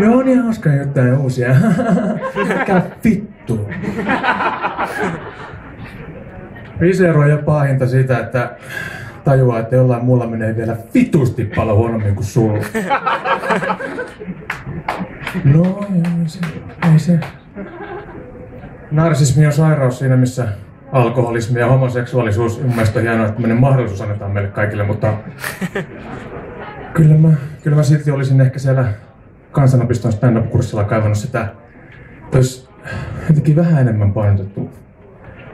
Joo, on ihan hauska jotain uusia. Mikä vittu. Visero on jo pahinta sitä, että tajuaa, että jollain muulla menee vielä vitusti paljon huonommin kuin sulla. No, ei se. Narsismi on sairaus siinä, missä alkoholismi ja homoseksuaalisuus. Mun mielestä on hienoa, että tämmöinen mahdollisuus annetaan meille kaikille, mutta kyllä mä silti olisin ehkä siellä kansanopiston stand-up-kurssilla kaivannut sitä, että olisi jotenkin vähän enemmän painotettu,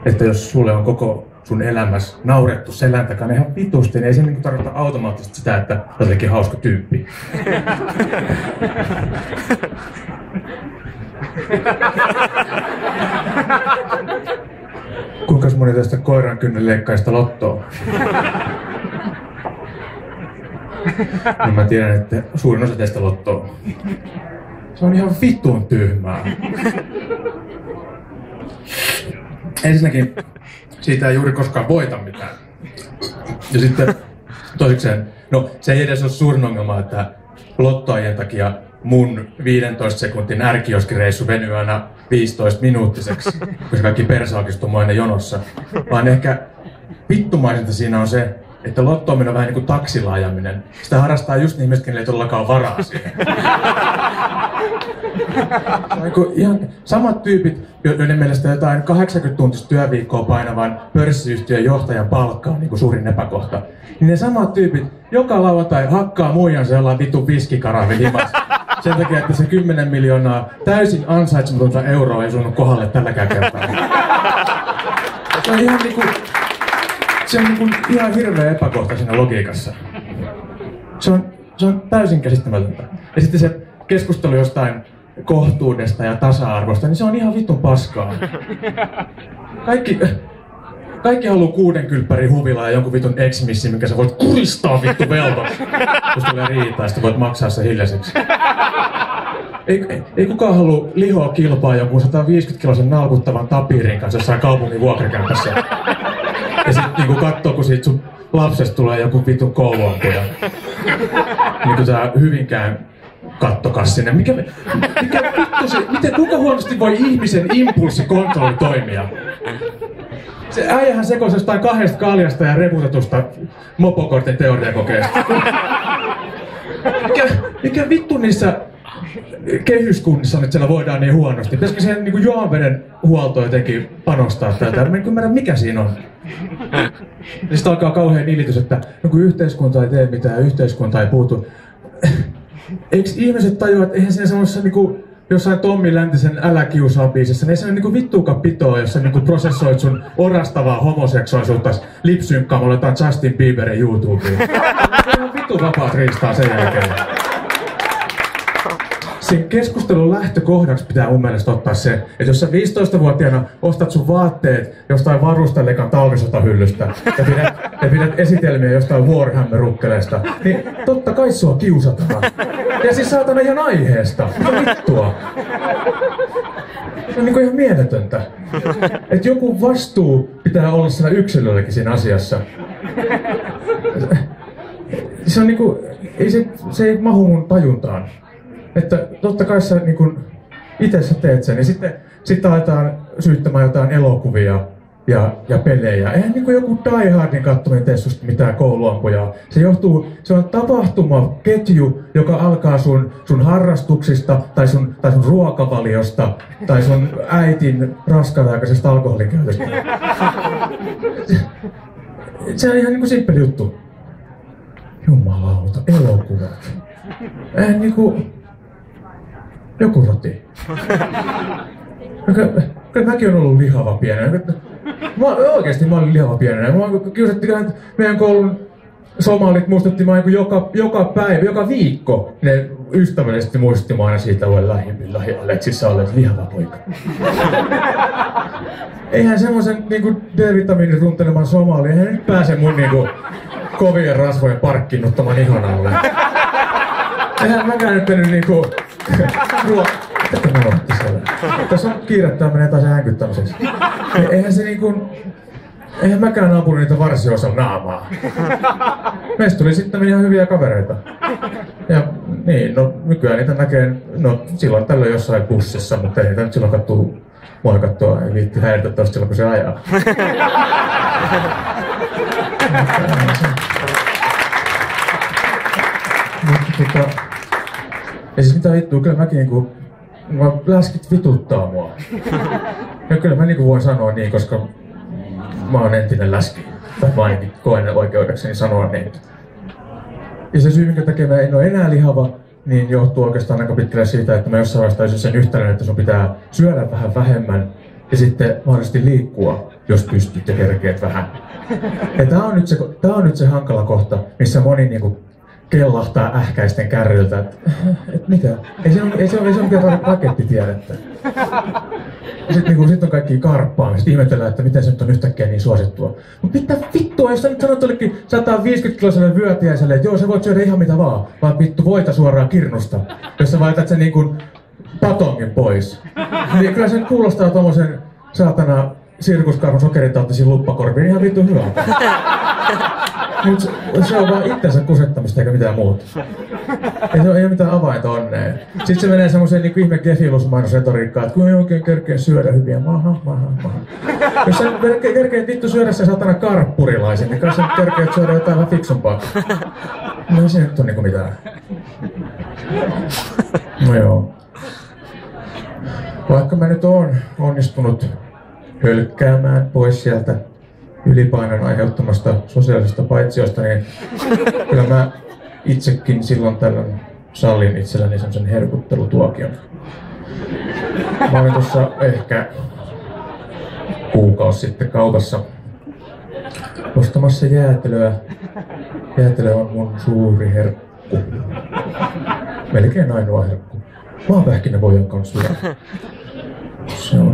että jos sulle on koko sun elämässä naurettu selän takana ihan vitusti, niin ei se niinku tarkoita automaattisesti sitä, että olet jotenkin hauska tyyppi. Kuinka moni tästä koiran kynnenleikkaista lottoa? Niin mä tiedän, että suurin osa teistä lottoo. Se on ihan vitun tyhmää. Ensinnäkin siitä ei juuri koskaan voita mitään. Ja sitten toisekseen, no se ei edes ole suurin ongelma, että lottoajien takia mun 15 sekuntin ärkioskireissu venyy aina 15-minuuttiseksi, koska kaikki persaakistuu aina jonossa. Vaan ehkä vittumaisinta siinä on se, että lottoaminen on vähän niin kuin taksilla ajaminen. Sitä harrastaa just niin ihmiset, kenelle ei todellakaan varaa siihen. Ihan samat tyypit, joiden mielestä jotain 80-tuntista työviikkoa painavan pörssiyhtiön johtajan palkka on niin kuin suurin epäkohta. Niin ne samat tyypit joka lauantai hakkaa muijansa jollain vitun viskikarahvin himas. Sen takia, että se 10 miljoonaa täysin ansaitsematonta euroa ei suunnut kohdalle tälläkään kertaa. Se on ihan niinku... Se on niinku ihan hirveä epäkohta siinä logiikassa. Se on täysin käsittämätöntä. Ja sitten se keskustelu jostain kohtuudesta ja tasa-arvosta, niin se on ihan vittun paskaa. Kaikki haluaa 6 kylppärin huvilaa ja jonkun vitun ex-missin, minkä sä voit kuristaa vittu veltoksi. Kun tulee riitaa, ja voit maksaa se hiljaiseksi. Ei kukaan halua lihoa kilpaa jonkun 150-kilosen nalkuttavan tapirin kanssa jossain kaupungin vuokrakämpässä. Ja sit niinku kattoo, kun siitä sun lapsesta tulee joku vitun kouluampuja. Niinku tää Hyvinkään kattokassinen. Mikä vittu se, kuinka huonosti voi ihmisen impulssikontrolli toimia? Se äijähän sekoisi jostain 2 kaljasta ja reputetusta mopokortin teoriakokeesta. Mikä vittu niissä kehyskunnissa nyt siellä voidaan niin huonosti? Pitäisikö siihen niin juomaveden huoltoon jotenkin panostaa tätä? Mä en ymmärrä, mikä siinä on. Ja sitten alkaa kauhean nilitys, että no kun yhteiskunta ei tee mitään, yhteiskunta ei puutu. Eikö ihmiset tajua, että eihän siinä semmoisessa niinku jossain Tommi Läntisen Älä kiusaa -biisissä, niin ei se ole niinku vittuukaan pitoa, jos sä niinku prosessoit sun orastavaa homoseksuaalisuutta lipsynkkaamalla jotain Justin Bieberin YouTubeen. Se on vittu vapaat riistaa sen jälkeen. Sen keskustelun lähtökohdaksi pitää mun mielestä ottaa se, että jos sä 15-vuotiaana ostat sun vaatteet jostain varustelekan talvisotahyllystä ja pidät esitelmiä jostain Warhammer-rukkeleesta, niin totta kai sua kiusataan. Ja siis saatana ihan aiheesta. Mitä vittua? Se on niinku ihan mieletöntä. Että joku vastuu pitää olla sillä yksilölläkin siinä asiassa. Se on niinku, se ei mahu mun tajuntaan. Että totta kai sä niinku itse sä teet sen, ja sitten aletaan syyttämään jotain elokuvia ja pelejä. Eihän niinku joku Die Hardin kattominen tee susta mitään kouluampujaa. Se on tapahtumaketju, joka alkaa sun harrastuksista, tai sun ruokavaliosta, tai sun äitin raskaanaikaisesta alkoholinkäytöstä. Se on ihan niinku simppeli juttu. Jumalauta, elokuvat. Eihän niinku... Joku roti. Kyllä mäkin olen ollut lihava pienenä. Oikeesti mä olin lihava pienenä. Kiusattiin meidän koulun somalit muistutti joka päivä, joka viikko. Ne ystävällisesti muistutti aina siitä, että lähi Aleksissa olet lihava poika. Eihän semmoisen niinku D-vitamiinin runteleman somali, eihän nyt pääse mun niinku kovien rasvojen parkkinnuttaman ihon alle. Eihän mäkään nyt mennyt niinku... Mitä mä otti siellä? Tässä on kiirettä menee taas hänkyttämiseksi. Eihän se niinku... eihän mäkään ampunut niitä varsiosalla naamaa. Meistä tuli sitten ihan hyviä kavereita. Ja niin, no nykyään niitä näkee, no silloin tällöin jossain bussissa, mutta ei niitä nyt silloin mua katsoa, ei viitti häiritä tosta silloin kun se ajaa. Ja siis mitä vittua, kyllä mäkin niinku, läskit vituttaa mua. Ja kyllä mä niinku voin sanoa niin, koska mä oon entinen läski. Tai mä ainakin koen oikeudekseni sanoa niin. Ja se syy, minkä takia mä en ole enää lihava, niin johtuu oikeastaan aika pitkälle siitä, että mä jossain vaiheessa taisin sen yhtälön, että sun pitää syödä vähän vähemmän ja sitten mahdollisesti liikkua, jos pystyt ja kerkeet vähän. Ja tää on nyt se hankala kohta, missä moni niinku kellahtaa ähkäisten kärryltä, että mitä? Ei se ole mikään rakettitiedettä. Ja sit on kaikki karppaa, sit ihmetellään, että miten se nyt on yhtäkkiä niin suosittua. Mut mitä vittua, jos sä nyt sanot jollekin 150-kiloselle vyötiäiselle, että joo, sä voit syödä ihan mitä vaan vittu voita suoraan kirnusta, jos sä laitat sen niinku patongin pois. Niin kyllä se kuulostaa tommosen saatana sirkuskarhun sokeritauttisiin luppakorviin ihan vittu hyvältä. Mut se on vaan itsensä kusettamista eikä mitään muuta. Ei ole mitään avainta onneen. Sitten se menee semmoseen niinku ihme kefilusmainosretoriikkaan, että kun ei oikein kerkeä syödä hyviä, maha. Jos sä kerkeet vittu syödä sen satana karppurilaisen, niin kai sä kerkeet syödä jotain vähän fiksumpaa. No ei se nyt on niinku mitään. No joo. Vaikka mä nyt oon onnistunut hölkkäämään pois sieltä ylipainon aiheuttamasta sosiaalisesta paitsiosta, niin kyllä mä itsekin silloin tällöin sallin itselläni semmosen herkuttelutuokion. Mä olin tuossa ehkä kuukausi sitten kaupassa ostamassa jäätelöä. Jäätelö on mun suuri herkku. Melkein ainoa herkku. Maapähkinävoijan kanssa hyvä.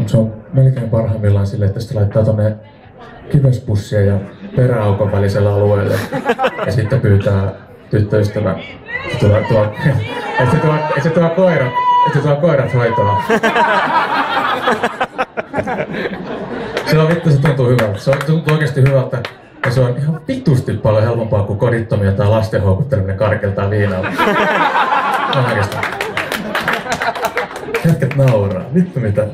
Se on melkein parhaimmillaan silleen, että sitä laittaa tonne kivespussia ja peräaukon välisellä alueelle ja sitten pyytää tyttöystävän, että se tuo koirat hoitoon. Se on vittu, se tuntuu hyvältä. Se tuntuu oikeesti hyvältä ja se on ihan vitusti paljon helpompaa kuin kodittomia tai lasten houkutteleminen karkeltaan viinalla. Oikeastaan. Jätkät nauraa. Vittu mitä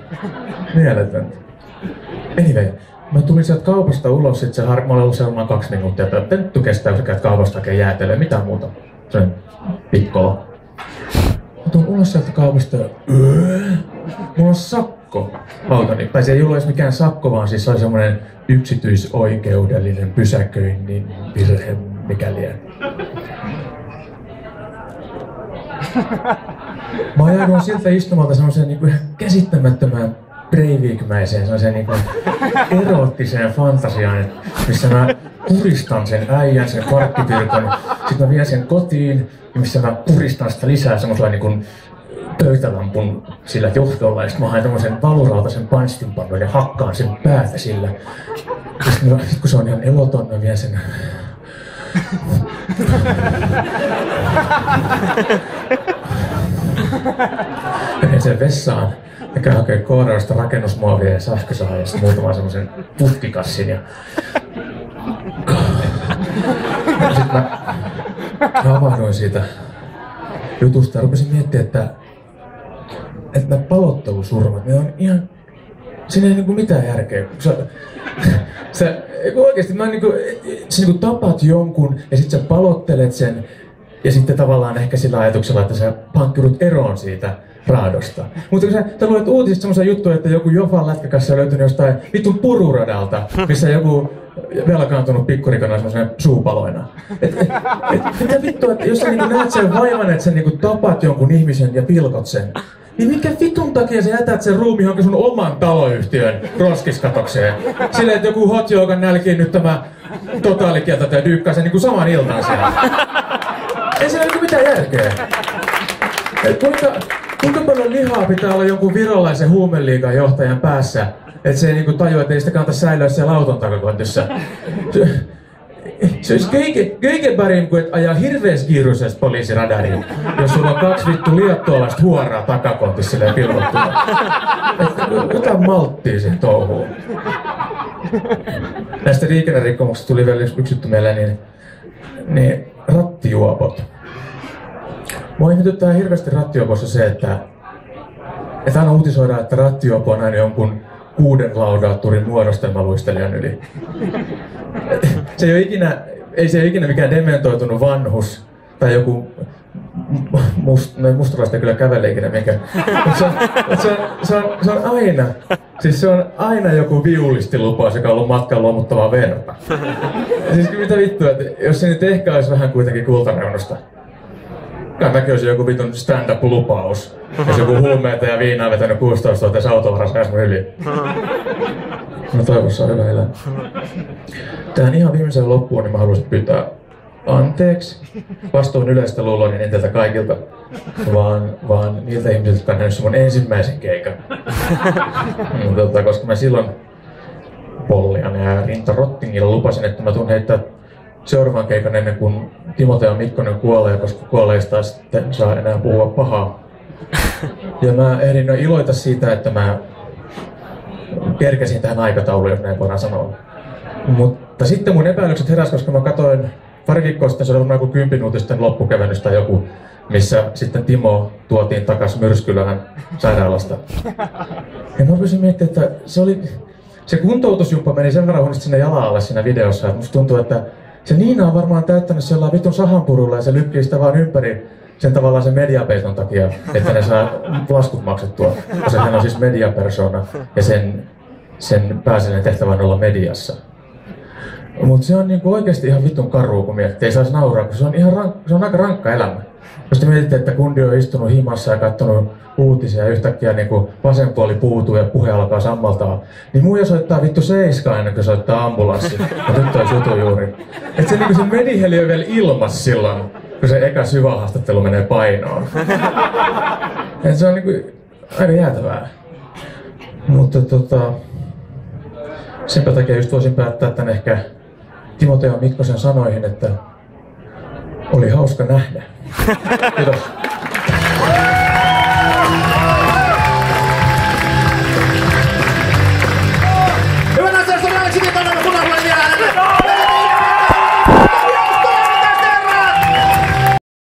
mieletöntä. Anyway. Mä tulin sieltä kaupasta ulos, sit mä olin ollut siellä 2 minuuttia, että nyt kestää, kun sä käyt kaupasta hakee jäätelöä, mitään muuta. Se on pikkolo. Mä tulin ulos sieltä kaupasta ja mulla on sakko autoni. Tai se ei ollut edes mikään sakko, vaan siis se oli semmonen yksityisoikeudellinen pysäköinnin virhe, mikäli. Mä ajauduin siltä istumalta semmoiseen niinku ihan käsittämättömään Breivik-mäiseen sellaiseen niinku eroottiseen fantasiaan, missä mä puristan sen äijän, sen parkkipirkon, sit mä vien sen kotiin, missä mä puristan sitä lisää semmosella niinku pöytälampun sillä johdolla, ja sit mä haen tommosen valurautaisen panstinpannun ja hakkaan sen päätä sillä. Ja sit kun se on ihan eloton, mä vien sen menen sen vessaan ja käyn hakee koodausta rakennusmuovia ja sähkösaajasta muutaman semmosen putkikassin ja sit mä havahdoin siitä jutusta ja rupesin miettimään, että nämä palottelusurmat, ne on ihan, siinä ei niinku mitään järkeä. Sä oikeesti sä tapat jonkun ja sit sä palottelet sen ja sitten tavallaan ehkä sillä ajatuksella, että sä pankkiudut eroon siitä raadosta. Mutta kun sä luet uutisista semmoisia juttuja, että joku Jofan lätkäkassa on löytynyt jostain vitun pururadalta, missä joku velkaantunut pikkurikana on semmoisena suupaloina. Mitä vittua, että jos sä näet sen vaivan, että sä tapat jonkun ihmisen ja pilkot sen, niin mikä vitun takia sä jätät sen ruumiin johonkin sun oman taloyhtiön roskiskatokseen? Silleen, että joku hot yogan nälkiinnyt tämä totaalikieltä ja dyykkaa sen saman iltaan siellä. Ei siinä ole mitään järkeä. Kuinka paljon lihaa pitää olla jonkun virolaisen huumeliigan johtajan päässä, että se ei tajua, että ei sitä kannata säilyä siellä auton takakontissa. Se olisi kaiken parin kuin että ajaa hirveässä kiiruisessa poliisiradariin, jos sulla on 2 vittu liattualaista huoraa takakontissa silleen pilkottuna. Jotain malttia siihen touhuun. Näistä liikennerikkomuksista tuli vielä yksi juttu mieleen, niin rattijuopot. Mua ihmetyttää hirveästi rattijuopossa se, että aina uutisoidaan, että rattijuopo on aina jonkun 6 laudaatturin muodostelmaluistelijan yli. Se ei se ole ikinä mikään dementoitunut vanhus tai joku mustalaista kyllä kävelee ikinä mikä. Se on aina, siis se on aina joku viulistilupaus, joka on ollut matkan luomuttavaa verta. Siis mitä vittua, että jos se nyt ehkä olisi vähän kuitenkin kultareunusta. Kyllä mäkin olisi joku vitun stand-up-lupaus, jos joku huumeita ja viinaa vetänyt 16-vuotias autovaras käs mun yli. Mä toivon, se on hyvä elää. Tähän ihan viimeiseen loppuun niin mä haluaisin pyytää anteeksi. Vastuun yleistä luuloa niin en teiltä kaikilta, vaan niiltä ihmisiltä, jotka on nähnyt mun ensimmäisen keikan. Koska mä silloin Pollian ja Rinta Rottingilla lupasin, että mä tuun heittää seuraavan keikan ennen kuin Timoteo Mikkonen kuolee, koska kuolleista sitten saa enää puhua pahaa. Ja mä ehdin iloita siitä, että mä kerkesin tähän aikatauluun, jos näin voidaan sanoa. Mutta sitten mun epäilykset heräsi, koska mä katsoin pari viikkoa sitten, se oli joku 10 minuutisten loppukevennys tai joku, missä sitten Timo tuotiin takas Myrskylään sairaalasta. Ja mä rupesin miettimään, että se kuntoutusjumppa meni sen verran huonosti sinne jalan alle siinä videossa, että musta tuntuu, että se Niina on varmaan täyttänyt sellainen vitun sahanpurulla ja se lykkii sitä vaan ympäri sen tavallaan sen mediapeiton takia, että ne saa laskut maksettua. Koska hän on siis mediapersona ja sen pääasiallinen tehtävä on olla mediassa. Mutta se on niinku oikeesti ihan vitun karua, kun miettii, ei saisi nauraa, kun se on aika rankka elämä. Jos te mietitte, että kundi on istunut himassa ja katsonut uutisia ja yhtäkkiä niinku vasen puoli puutuu ja puhe alkaa sammaltaa, niin muija soittaa vittu 7 ennen kuin soittaa ambulanssi. Ja nyt toi jutu juuri. Et se, niinku se mediheli on vielä ilmas silloin, kun se eka syvähaastattelu menee painoon. Et se on niinku aika jäätävää. Mutta senpä takia just voisin päättää tän ehkä Timoteo Mikkosen sanoihin, että oli hauska nähdä. Kiitos.